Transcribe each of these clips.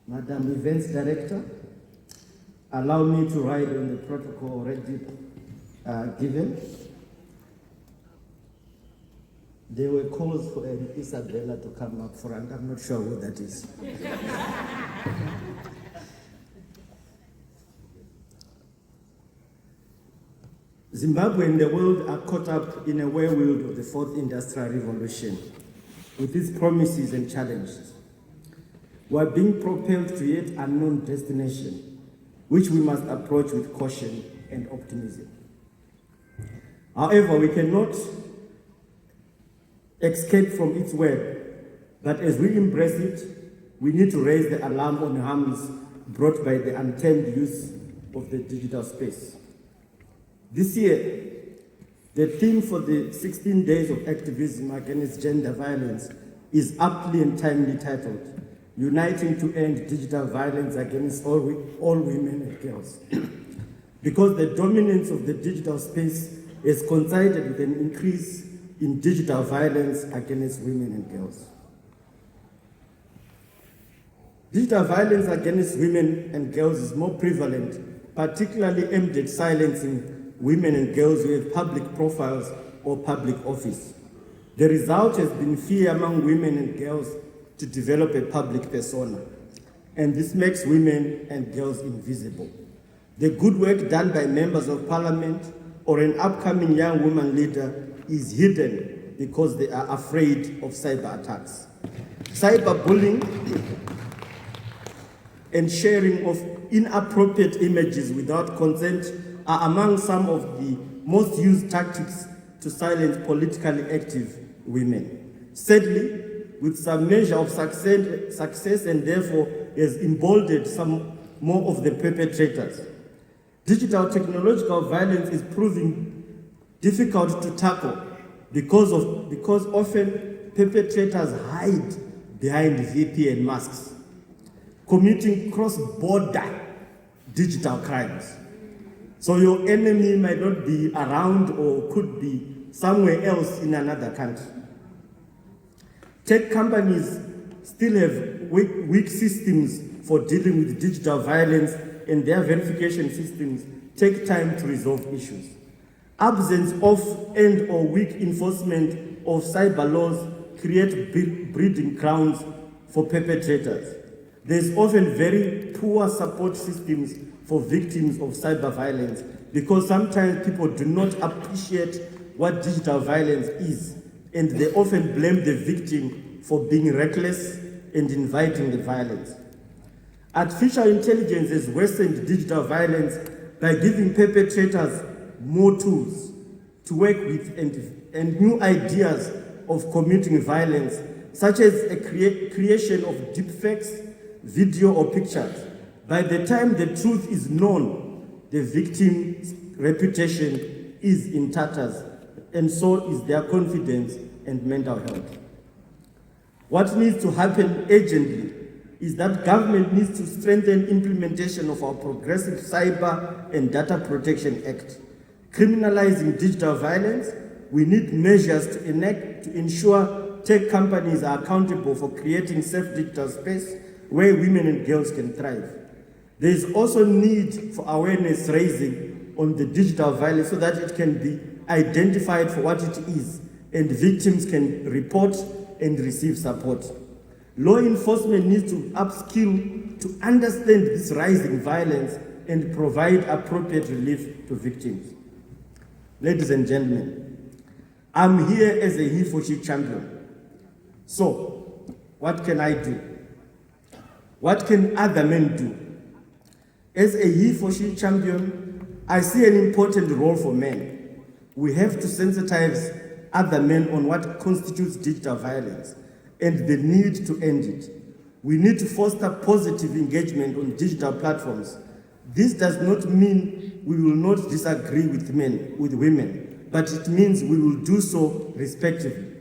Madam Events Director, allow me to write on the protocol already given. There were calls for an Isabella to come up front. I'm not sure who that is. Zimbabwe and the world are caught up in a whirlwind of the fourth industrial revolution with its promises and challenges. We are being propelled to yet unknown destination, which we must approach with caution and optimism. However, we cannot escape from its web, but as we embrace it, we need to raise the alarm on harms brought by the untamed use of the digital space. This year, the theme for the 16 days of activism against gender violence is aptly and timely titled, Uniting to End Digital Violence Against all Women and Girls. Because the dominance of the digital space has coincided with an increase in digital violence against women and girls. Digital violence against women and girls is more prevalent, particularly aimed at silencing women and girls who have public profiles or public office. The result has been fear among women and girls to develop a public persona, and this makes women and girls invisible. The good work done by members of parliament or an upcoming young woman leader is hidden because they are afraid of cyber attacks. Cyberbullying and sharing of inappropriate images without consent are among some of the most used tactics to silence politically active women. Sadly, with some measure of success and therefore has emboldened some more of the perpetrators. Digital technological violence is proving difficult to tackle because often perpetrators hide behind VPN masks, committing cross-border digital crimes. So your enemy might not be around or could be somewhere else in another country. Tech companies still have weak systems for dealing with digital violence, and their verification systems take time to resolve issues. Absence of and or weak enforcement of cyber laws create breeding grounds for perpetrators. There's often very poor support systems for victims of cyber violence because sometimes people do not appreciate what digital violence is, and they often blame the victim for being reckless and inviting the violence. Artificial intelligence has worsened digital violence by giving perpetrators more tools to work with and new ideas of committing violence, such as a creation of deepfakes, video or pictures. By the time the truth is known, the victim's reputation is in tatters, and so is their confidence and mental health. What needs to happen urgently is that government needs to strengthen implementation of our Progressive Cyber and Data Protection Act. Criminalizing digital violence, we need measures to enact to ensure tech companies are accountable for creating safe digital space where women and girls can thrive. There is also need for awareness raising on the digital violence so that it can be identified for what it is and victims can report and receive support. Law enforcement needs to upskill to understand this rising violence and provide appropriate relief to victims. Ladies and gentlemen, I'm here as a HICC champion. So, what can I do? What can other men do? As a HICC champion, I see an important role for men. We have to sensitize other men on what constitutes digital violence and the need to end it. We need to foster positive engagement on digital platforms. This does not mean we will not disagree with women, but it means we will do so respectively.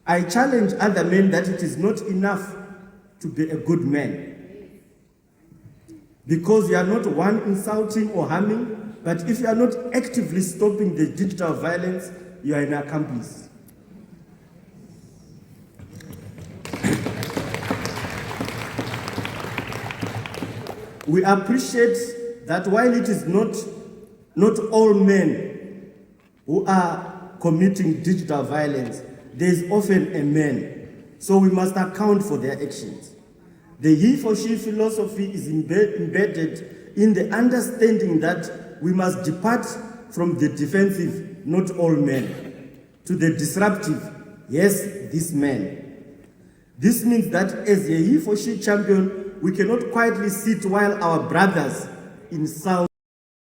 I challenge other men that it is not enough to be a good man, because you are not one insulting or harming, but if you are not actively stopping the digital violence, you are an accomplice. We appreciate that while it is not all men who are committing digital violence, there is often a man. So we must account for their actions. The he for she philosophy is embedded in the understanding that we must depart from the defensive, not all men, to the disruptive, yes, this man. This means that as a he for she champion, we cannot quietly sit while our brothers insult